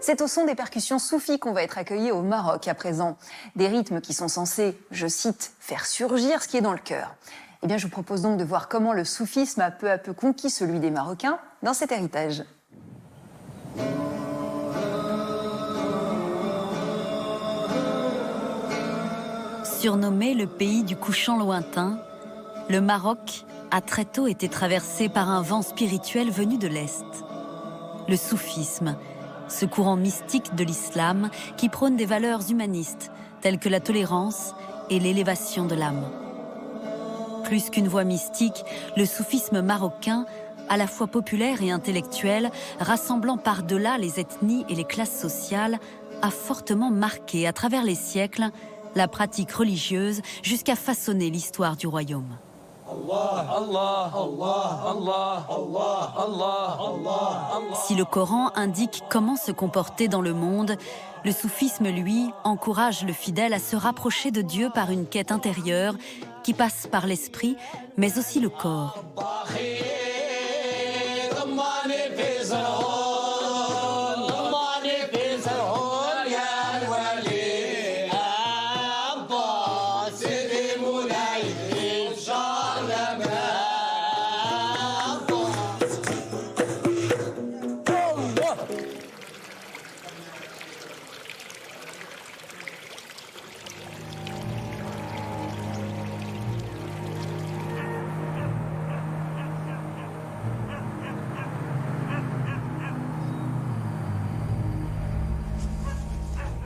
C'est au son des percussions soufis qu'on va être accueillis au Maroc à présent. Des rythmes qui sont censés, je cite, faire surgir ce qui est dans le cœur. Eh bien, je vous propose donc de voir comment le soufisme a peu à peu conquis celui des Marocains dans cet héritage. Surnommé le pays du couchant lointain, le Maroc a très tôt été traversé par un vent spirituel venu de l'Est. Le soufisme, ce courant mystique de l'islam qui prône des valeurs humanistes telles que la tolérance et l'élévation de l'âme. Plus qu'une voie mystique, le soufisme marocain, à la fois populaire et intellectuel, rassemblant par-delà les ethnies et les classes sociales, a fortement marqué à travers les siècles la pratique religieuse jusqu'à façonner l'histoire du royaume. Si le Coran indique comment se comporter dans le monde, le soufisme, lui, encourage le fidèle à se rapprocher de Dieu par une quête intérieure qui passe par l'esprit, mais aussi le corps.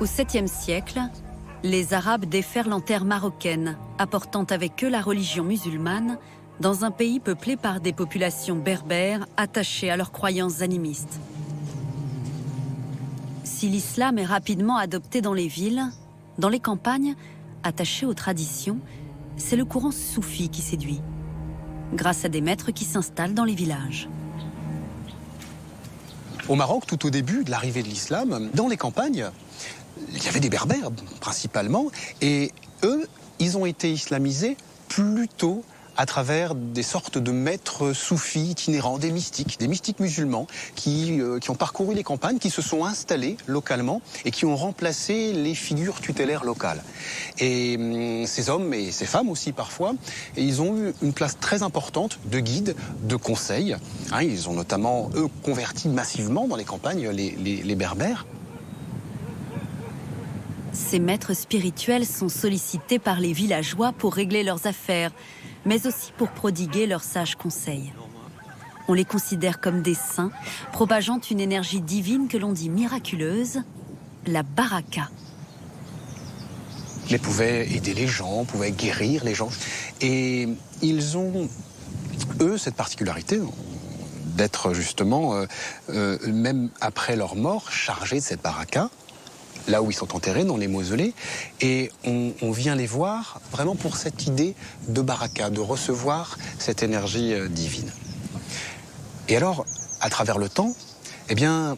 Au 7e siècle, les Arabes déferlent en terre marocaine, apportant avec eux la religion musulmane dans un pays peuplé par des populations berbères attachées à leurs croyances animistes. Si l'islam est rapidement adopté dans les villes, dans les campagnes, attachées aux traditions, c'est le courant soufi qui séduit, grâce à des maîtres qui s'installent dans les villages. Au Maroc, tout au début de l'arrivée de l'islam, dans les campagnes, il y avait des berbères principalement, et eux, ils ont été islamisés plutôt à travers des sortes de maîtres soufis itinérants, des mystiques musulmans qui ont parcouru les campagnes, qui se sont installés localement et qui ont remplacé les figures tutélaires locales. Et ces hommes et ces femmes aussi parfois, ils ont eu une place très importante de guide, de conseil. Hein, ils ont notamment, eux, converti massivement dans les campagnes les berbères. Ces maîtres spirituels sont sollicités par les villageois pour régler leurs affaires, mais aussi pour prodiguer leurs sages conseils. On les considère comme des saints, propageant une énergie divine que l'on dit miraculeuse, la baraka. Ils pouvaient aider les gens, pouvaient guérir les gens. Et ils ont, eux, cette particularité d'être justement, même après leur mort, chargés de cette baraka, là où ils sont enterrés, dans les mausolées, et on vient les voir vraiment pour cette idée de baraka, de recevoir cette énergie divine. Et alors, à travers le temps, eh bien,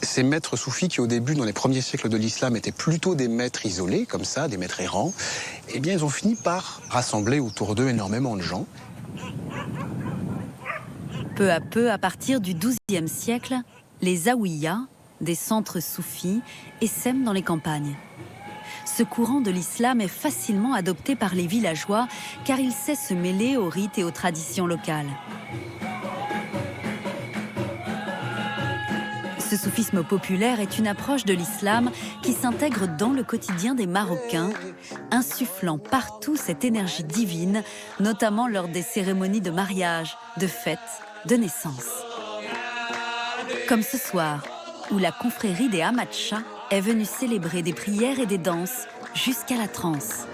ces maîtres soufis qui, au début, dans les premiers siècles de l'islam, étaient plutôt des maîtres isolés, comme ça, des maîtres errants, eh bien, ils ont fini par rassembler autour d'eux énormément de gens. Peu à peu, à partir du XIIe siècle, les Zaouïas, des centres soufis, essaiment dans les campagnes. Ce courant de l'islam est facilement adopté par les villageois car il sait se mêler aux rites et aux traditions locales. Ce soufisme populaire est une approche de l'islam qui s'intègre dans le quotidien des Marocains, insufflant partout cette énergie divine, notamment lors des cérémonies de mariage, de fêtes, de naissance. Comme ce soir, où la confrérie des Ahmad Shah est venue célébrer des prières et des danses jusqu'à la transe.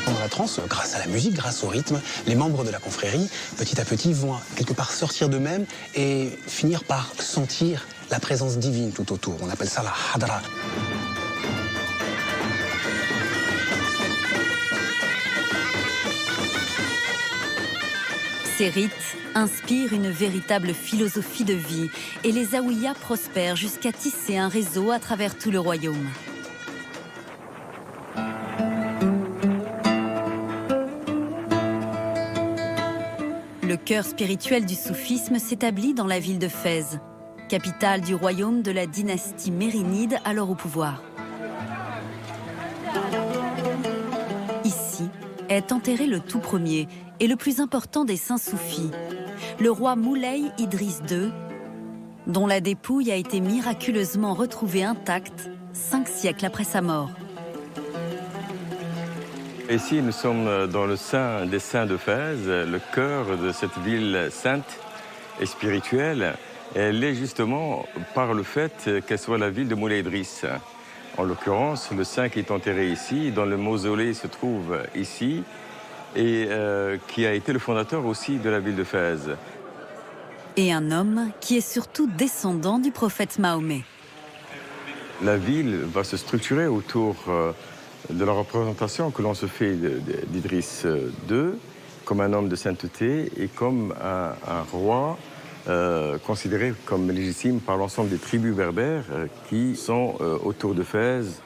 Pendant la transe, grâce à la musique, grâce au rythme, les membres de la confrérie, petit à petit, vont quelque part sortir d'eux-mêmes et finir par sentir la présence divine tout autour. On appelle ça la hadra. Ces rites inspirent une véritable philosophie de vie et les Zaouïas prospèrent jusqu'à tisser un réseau à travers tout le royaume. Le cœur spirituel du soufisme s'établit dans la ville de Fès, capitale du royaume de la dynastie mérinide alors au pouvoir. Ici est enterré le tout premier et le plus important des saints soufis, le roi Moulay Idriss II, dont la dépouille a été miraculeusement retrouvée intacte 5 siècles après sa mort. Ici, nous sommes dans le sein des saints de Fès, le cœur de cette ville sainte et spirituelle. Elle est justement par le fait qu'elle soit la ville de Moulay Idriss. En l'occurrence, le saint qui est enterré ici, dont le mausolée se trouve ici, et qui a été le fondateur aussi de la ville de Fès. Et un homme qui est surtout descendant du prophète Mahomet. La ville va se structurer autour de la représentation que l'on se fait d'Idriss II comme un homme de sainteté et comme un roi considéré comme légitime par l'ensemble des tribus berbères qui sont autour de Fès.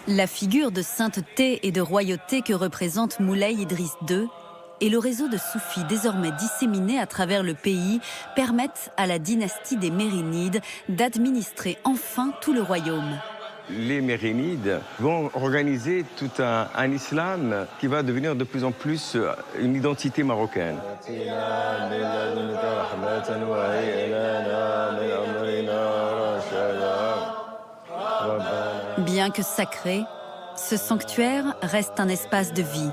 La figure de sainteté et de royauté que représente Moulay Idriss II et le réseau de soufis désormais disséminés à travers le pays permettent à la dynastie des Mérinides d'administrer enfin tout le royaume. Les Mérinides vont organiser tout un islam qui va devenir de plus en plus une identité marocaine. Bien que sacré, ce sanctuaire reste un espace de vie.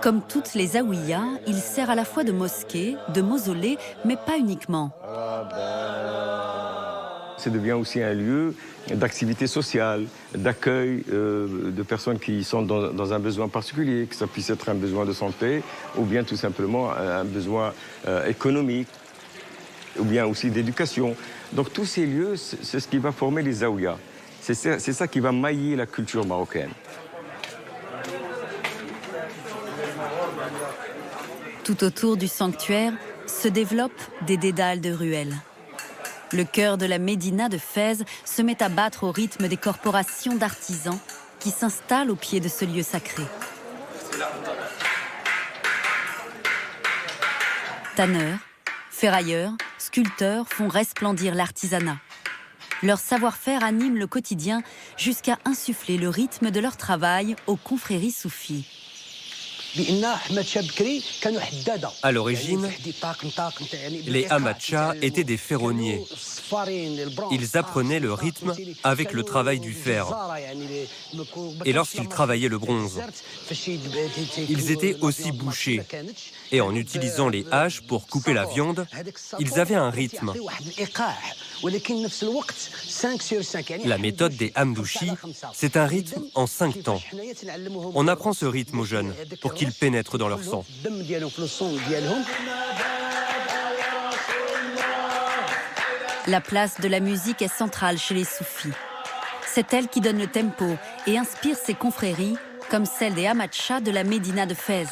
Comme toutes les zaouïas, il sert à la fois de mosquée, de mausolée, mais pas uniquement. Ça devient aussi un lieu d'activité sociale, d'accueil de personnes qui sont dans un besoin particulier, que ça puisse être un besoin de santé ou bien tout simplement un besoin économique ou bien aussi d'éducation. Donc tous ces lieux, c'est ce qui va former les zaouïas. C'est ça qui va mailler la culture marocaine. Tout autour du sanctuaire se développent des dédales de ruelles. Le cœur de la médina de Fès se met à battre au rythme des corporations d'artisans qui s'installent au pied de ce lieu sacré. Tanneurs, ferrailleurs, sculpteurs font resplendir l'artisanat. Leur savoir-faire anime le quotidien jusqu'à insuffler le rythme de leur travail aux confréries soufis. À l'origine, les Hamadchas étaient des ferronniers. Ils apprenaient le rythme avec le travail du fer. Et lorsqu'ils travaillaient le bronze, ils étaient aussi bouchers. Et en utilisant les haches pour couper la viande, ils avaient un rythme. La méthode des Hamdouchi, c'est un rythme en 5 temps. On apprend ce rythme aux jeunes pour qu'ils pénètrent dans leur sang. La place de la musique est centrale chez les soufis. C'est elle qui donne le tempo et inspire ses confréries, comme celle des Hamadchas de la médina de Fès.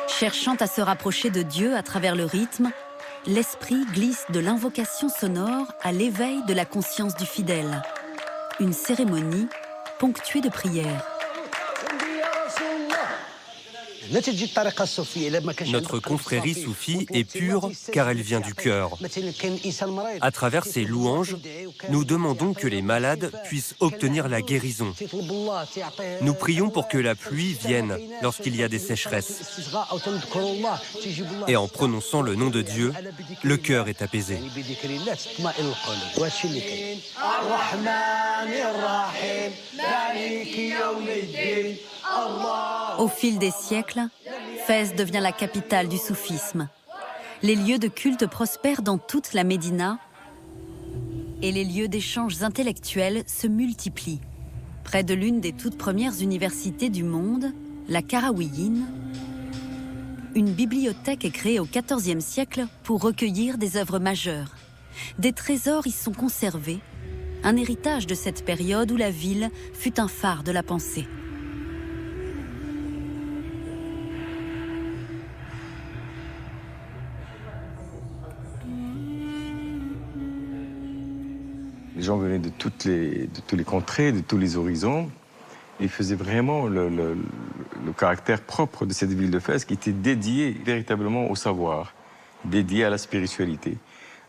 Cherchant à se rapprocher de Dieu à travers le rythme, l'esprit glisse de l'invocation sonore à l'éveil de la conscience du fidèle. Une cérémonie ponctuée de prières. Notre confrérie soufie est pure car elle vient du cœur. À travers ces louanges, nous demandons que les malades puissent obtenir la guérison. Nous prions pour que la pluie vienne lorsqu'il y a des sécheresses. Et en prononçant le nom de Dieu, le cœur est apaisé. Au fil des siècles, Fès devient la capitale du soufisme. Les lieux de culte prospèrent dans toute la Médina et les lieux d'échanges intellectuels se multiplient. Près de l'une des toutes premières universités du monde, la Qarawiyyin, une bibliothèque est créée au XIVe siècle pour recueillir des œuvres majeures. Des trésors y sont conservés, un héritage de cette période où la ville fut un phare de la pensée. Les gens venaient de tous les contrées, de tous les horizons. Il faisait vraiment le caractère propre de cette ville de Fès qui était dédiée véritablement au savoir, dédiée à la spiritualité.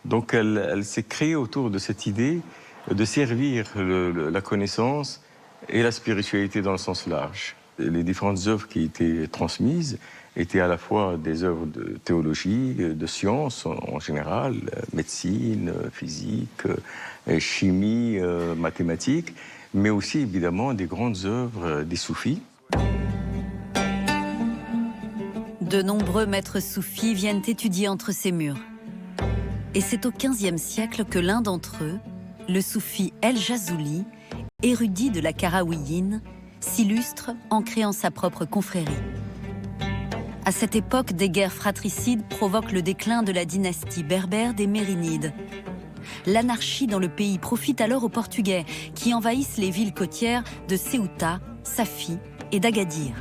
Donc elle s'est créée autour de cette idée de servir la connaissance et la spiritualité dans le sens large. Les différentes œuvres qui étaient transmises étaient à la fois des œuvres de théologie, de sciences en général, médecine, physique, chimie, mathématiques, mais aussi évidemment des grandes œuvres des soufis. De nombreux maîtres soufis viennent étudier entre ces murs. Et c'est au XVe siècle que l'un d'entre eux, le soufi El Jazouli, érudit de la Karaouiyine, s'illustre en créant sa propre confrérie. À cette époque, des guerres fratricides provoquent le déclin de la dynastie berbère des Mérinides. L'anarchie dans le pays profite alors aux Portugais qui envahissent les villes côtières de Ceuta, Safi et d'Agadir.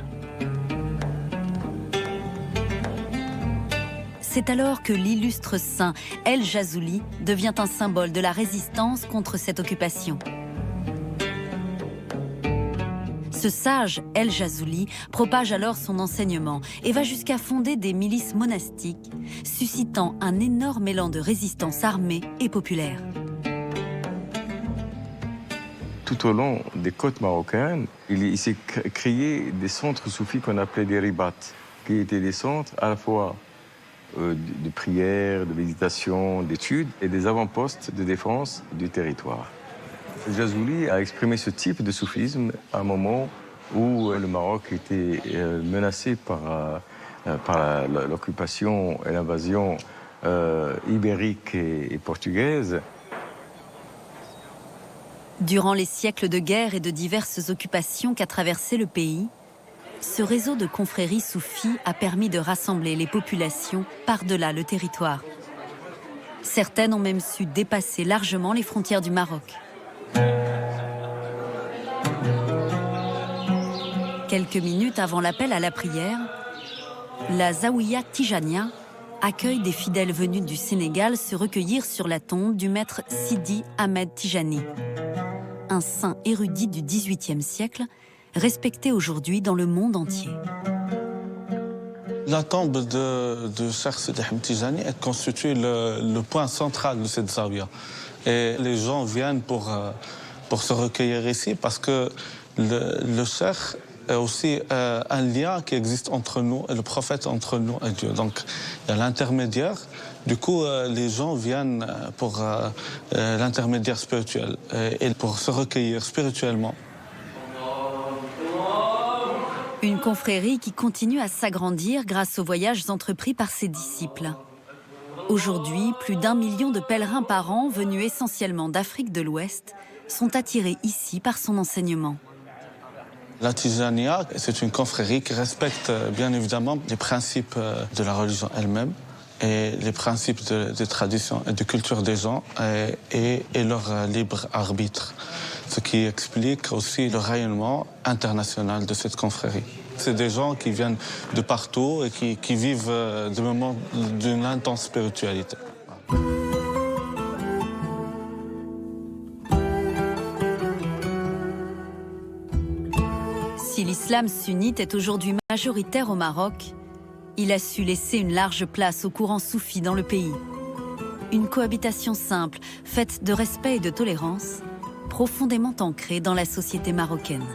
C'est alors que l'illustre saint El Jazouli devient un symbole de la résistance contre cette occupation. Ce sage El Jazouli propage alors son enseignement et va jusqu'à fonder des milices monastiques, suscitant un énorme élan de résistance armée et populaire. Tout au long des côtes marocaines, il s'est créé des centres soufis qu'on appelait des ribats, qui étaient des centres à la fois de prière, de méditation, d'études et des avant-postes de défense du territoire. Jazouli a exprimé ce type de soufisme à un moment où le Maroc était menacé par l'occupation et l'invasion ibérique et portugaise. Durant les siècles de guerre et de diverses occupations qu'a traversé le pays, ce réseau de confréries soufis a permis de rassembler les populations par-delà le territoire. Certaines ont même su dépasser largement les frontières du Maroc. Quelques minutes avant l'appel à la prière, la Zawiya Tijania accueille des fidèles venus du Sénégal se recueillir sur la tombe du maître Sidi Ahmed Tijani, un saint érudit du XVIIIe siècle, respecté aujourd'hui dans le monde entier. La tombe de Cheikh Sidi Ahmed Tijani est constituée le point central de cette Zawiya. Et les gens viennent pour se recueillir ici parce que le Cheikh est aussi un lien qui existe entre nous et le prophète, entre nous et Dieu. Donc il y a l'intermédiaire. Du coup, les gens viennent pour l'intermédiaire spirituel et pour se recueillir spirituellement. Une confrérie qui continue à s'agrandir grâce aux voyages entrepris par ses disciples. Aujourd'hui, plus d'1 million de pèlerins par an, venus essentiellement d'Afrique de l'Ouest, sont attirés ici par son enseignement. La Tijania, c'est une confrérie qui respecte bien évidemment les principes de la religion elle-même et les principes des traditions et de culture des gens et leur libre arbitre. Ce qui explique aussi le rayonnement international de cette confrérie. C'est des gens qui viennent de partout et qui vivent des moments d'une intense spiritualité. Si l'islam sunnite est aujourd'hui majoritaire au Maroc, il a su laisser une large place au courant soufi dans le pays. Une cohabitation simple, faite de respect et de tolérance, profondément ancrée dans la société marocaine.